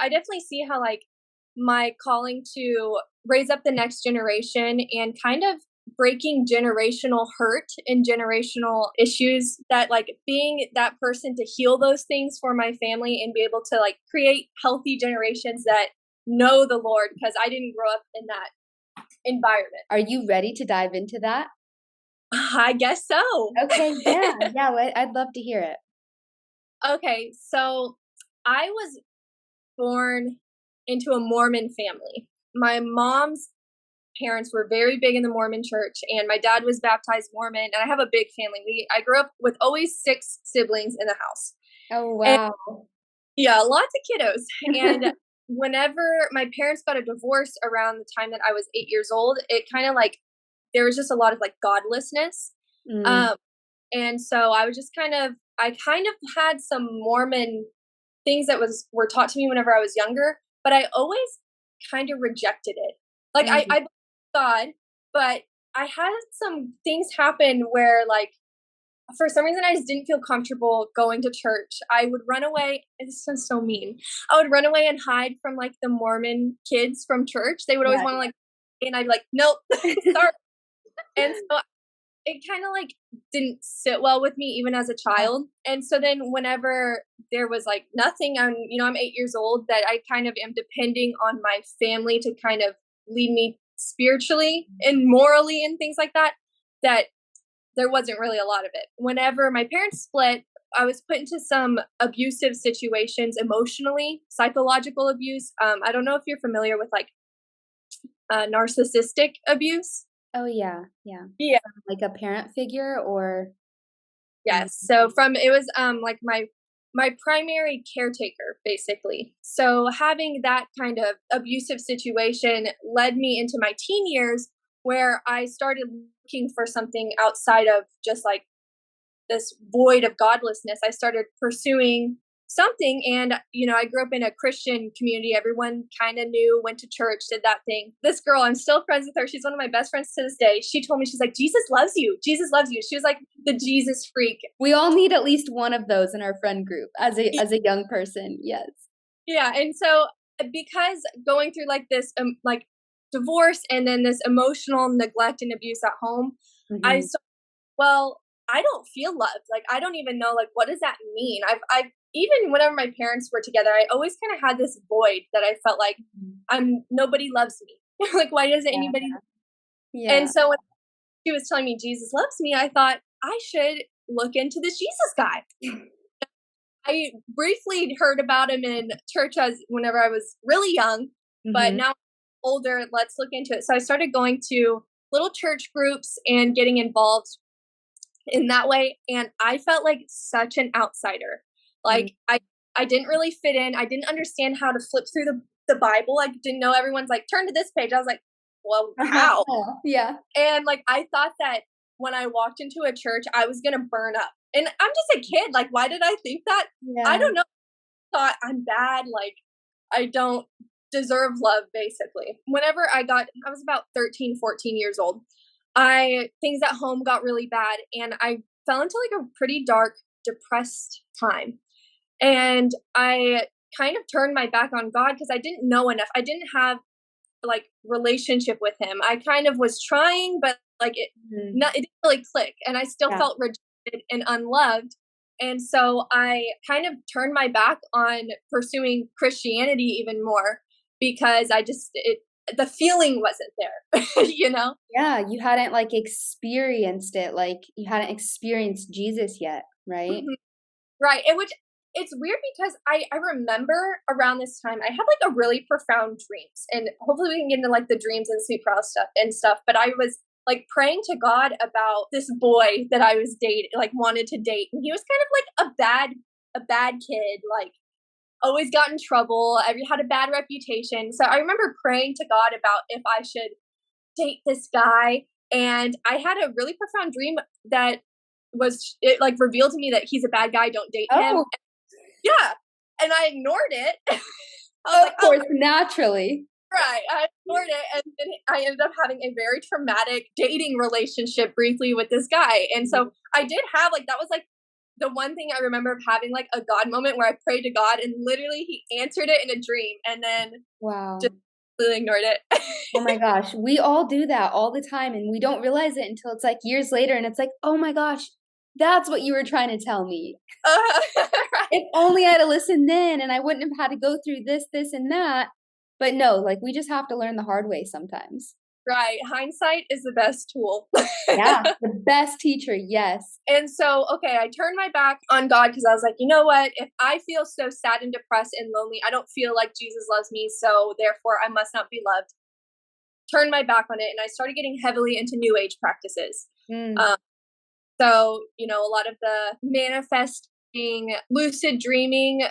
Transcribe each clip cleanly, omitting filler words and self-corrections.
I definitely see how like my calling to raise up the next generation and kind of breaking generational hurt and generational issues, that like being that person to heal those things for my family and be able to like create healthy generations that know the Lord, because I didn't grow up in that environment. Are you ready to dive into that? I guess so. Okay, yeah, yeah, I'd love to hear it. Okay, so I was born into a Mormon family. My mom's parents were very big in the Mormon church, and my dad was baptized Mormon, and I have a big family. I grew up with always 6 siblings in the house. Oh, And wow. yeah, lots of kiddos. And whenever my parents got a divorce around the time that I was 8 years old, it kind of like there was just a lot of like godlessness. Mm, Um and so I kind of had some Mormon things that were taught to me whenever I was younger, but I always kind of rejected it. Like mm, I believe God, but I had some things happen where like for some reason I just didn't feel comfortable going to church. I would run away. This sounds so mean. I would run away and hide from like the Mormon kids from church. They would always yeah. want to like, and I'd be like, nope, sorry. And so it kind of like didn't sit well with me even as a child. And so then whenever there was like nothing, I'm 8 years old, that I kind of am depending on my family to kind of lead me spiritually and morally and things like that, that there wasn't really a lot of it. Whenever my parents split, I was put into some abusive situations emotionally, psychological abuse. I don't know if you're familiar with like narcissistic abuse. Oh, yeah, yeah. Yeah. Like a parent figure or mm, Yes. So from it was like my primary caretaker basically. So having that kind of abusive situation led me into my teen years, where I started looking for something outside of just like this void of godlessness. I started pursuing something, and I grew up in a Christian community. Everyone kind of knew, went to church, did that thing. This girl, I'm still friends with her. She's one of my best friends to this day. She told me, she's like, Jesus loves you. Jesus loves you. She was like the Jesus freak. we all need at least one of those in our friend group as a young person. Yes. Yeah, and so because going through like this like divorce and then this emotional neglect and abuse at home, I Hmm. saw, well, I don't feel loved. Like I don't even know like what does that mean? I've even whenever my parents were together, I always kind of had this void that I felt like nobody loves me. Like why doesn't Yeah. anybody? And Yeah. so when she was telling me Jesus loves me, I thought I should look into this Jesus guy. I briefly heard about him in church as whenever I was really young, but Hmm. now I'm older, let's look into it. So I started going to little church groups and getting involved in that way, and I felt like such an outsider. Mm. Like I didn't really fit in. I didn't understand how to flip through the Bible. I didn't know everyone's like turn to this page. I was like, well, how? Yeah. And like I thought that when I walked into a church, I was gonna burn up. And I'm just a kid. Like, why did I think that? I Yeah. don't know. Thought I'm bad. Like, I don't deserve love, basically. Whenever I was about 13, 14 years old. Things at home got really bad, and I fell into like a pretty dark, depressed time. And I kind of turned my back on God because I didn't know enough. I didn't have like relationship with him. I kind of was trying, but like Mhm. it didn't really click, and I still Yeah. felt rejected and unloved. And so I kind of turned my back on pursuing Christianity even more, because the feeling wasn't there, you know? Yeah, you hadn't like experienced it, like you hadn't experienced Jesus yet, right? Mhm. Right. It's weird because I remember around this time I had like a really profound dreams, and hopefully we can get into like the dreams and sleep paralysis stuff. But I was like praying to God about this boy that I was dating, like wanted to date, and he was kind of like a bad kid, like always got in trouble, every had a bad reputation. So I remember praying to God about if I should date this guy, and I had a really profound dream that it like revealed to me that he's a bad guy, don't date him. Oh, Yeah, and I ignored it. I was of like, "Oh, course, naturally. right." I ignored it, and then I ended up having a very traumatic dating relationship briefly with this guy. And so I did have like that was like the one thing I remember of having like a God moment where I prayed to God and literally he answered it in a dream and then just Wow. completely ignored it. Oh my gosh, we all do that all the time and we don't realize it until it's like years later and it's like, "Oh my gosh, that's what you were trying to tell me. Right. If only I'd have listened then and I wouldn't have had to go through this, this, and that." But no, like we just have to learn the hard way sometimes. Right. Hindsight is the best tool. Yeah, the best teacher, yes. And so, okay, I turned my back on God because I was like, you know what? If I feel so sad and depressed and lonely, I don't feel like Jesus loves me. So therefore, I must not be loved. Turned my back on it. And I started getting heavily into New Age practices. Mm. Um, so, a lot of the manifesting, lucid dreaming,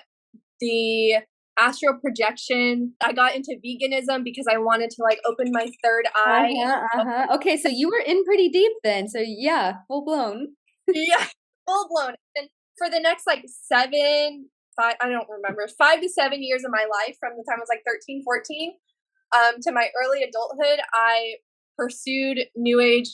the astral projection. I got into veganism because I wanted to like open my third eye. Uh-huh, uh-huh. Okay, so you were in pretty deep then. So yeah, full blown. Yeah, full blown. And for the next like 5, I don't remember, 5 to 7 years of my life, from the time I was like 13, 14, to my early adulthood, I pursued New Age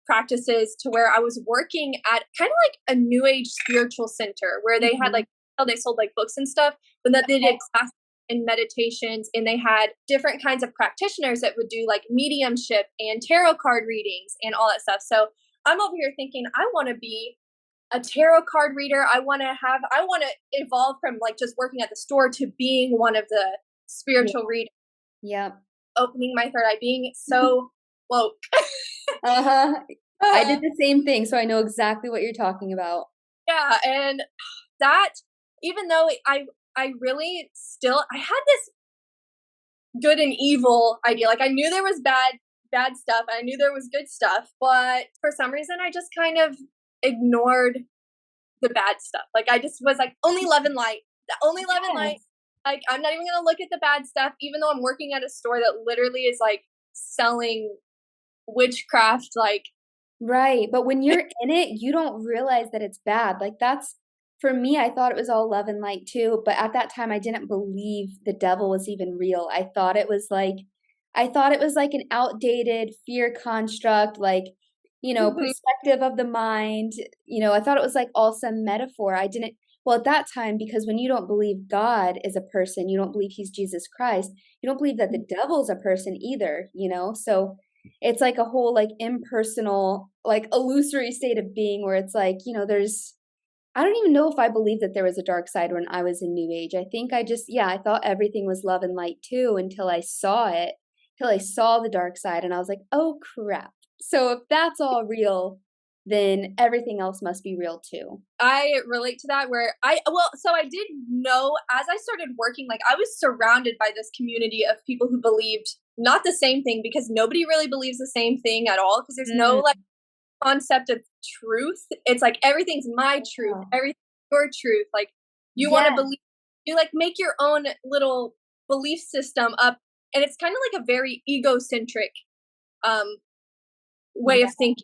practices to where I was working at kind of like a New Age spiritual center where they had Mhm. like, they sold like books and stuff, but that they did classes and meditations, and they had different kinds of practitioners that would do like mediumship and tarot card readings and all that stuff. So I'm over here thinking, I want to be a tarot card reader. I want to evolve from like just working at the store to being one of the Yeah. spiritual readers, Yep. opening my third eye, being so woke. Uh-huh. I did Uh, the same thing, so I know exactly what you're talking about. yeah, and that, even though I really still, I had this good and evil idea. Like I knew there was bad stuff, and I knew there was good stuff, but for some reason I just kind of ignored the bad stuff. Like I just was like, only love and light. Only love and light. Yes. Like I'm not even gonna look at the bad stuff, even though I'm working at a store that literally is like selling witchcraft. Like, Right, but when you're in it, you don't realize that it's bad. Like that's for me, I thought it was all love and light too, but at that time I didn't believe the devil was even real. I thought it was like an outdated fear construct, like, mhm, perspective of the mind. I thought it was like all some metaphor. I didn't Well, at that time, because when you don't believe God is a person, you don't believe he's Jesus Christ, you don't believe that the devil's a person either. So it's like a whole like impersonal, like illusory state of being where it's like, there's I don't even know if I believed that there was a dark side when I was in New Age. I think I thought everything was love and light too until I saw it, till I saw the dark side and I was like, "Oh crap." So if that's all real, then everything else must be real too. I relate to that. Where so I did know as I started working, like I was surrounded by this community of people who believed not the same thing, because nobody really believes the same thing at all. Because there's no Mm, like concept of truth. It's like everything's my truth, wow. everything's your truth. Like you want to Yeah, believe, you like make your own little belief system up, and it's kind of like a very egocentric um way yeah, of thinking.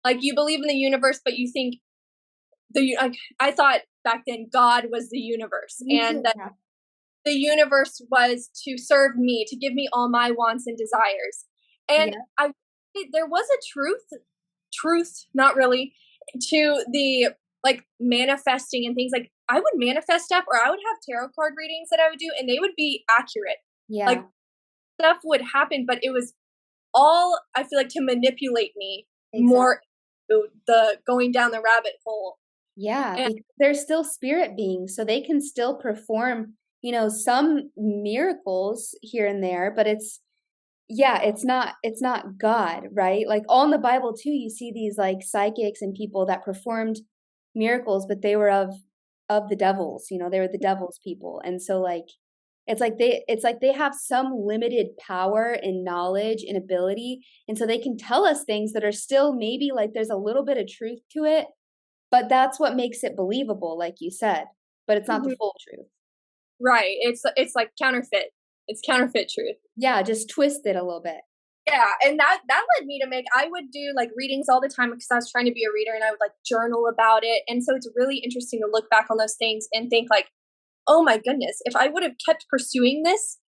Like you believe in the universe, but you think like I thought back then God was the universe, me and too. that Yeah. the universe was to serve me, to give me all my wants and desires. And Yeah. I there was a truth, not really, to the like manifesting and things. Like I would manifest stuff, or I would have tarot card readings that I would do, and they would be accurate. Like Yeah, stuff would happen, but it was all, I feel like, to manipulate me exactly. more to the going down the rabbit hole. Yeah, And because they're still spirit beings, so they can still perform, some miracles here and there, but it's not God, right? Like all in the Bible too, you see these like psychics and people that performed miracles, but they were of the devils, they were the devil's people. And so like it's like they have some limited power and knowledge and ability, and so they can tell us things that are still maybe like there's a little bit of truth to it, but that's what makes it believable, like you said, but it's not the mhm, full truth. right, it's like counterfeit. It's counterfeit truth. Yeah, just twist it a little bit. Yeah, and that led me to make, I would do like readings all the time because I was trying to be a reader, and I would like journal about it. And so it's really interesting to look back on those things and think like, "Oh my goodness, if I would have kept pursuing this,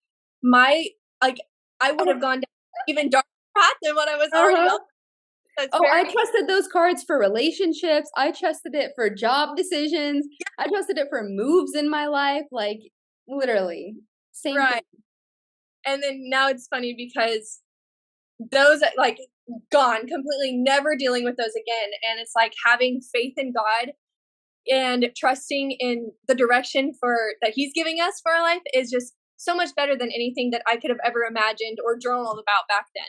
my like I would have gone down even darker path than what I was already Uh-huh. on." That's Oh, I very trusted those cards for relationships. I trusted it for job decisions. I trusted it for moves in my life. Like, literally, same thing. right. And then now it's funny because those like gone completely, never dealing with those again. And it's like having faith in God and trusting in the direction for that He's giving us for our life is just so much better than anything that I could have ever imagined or journaled about back then.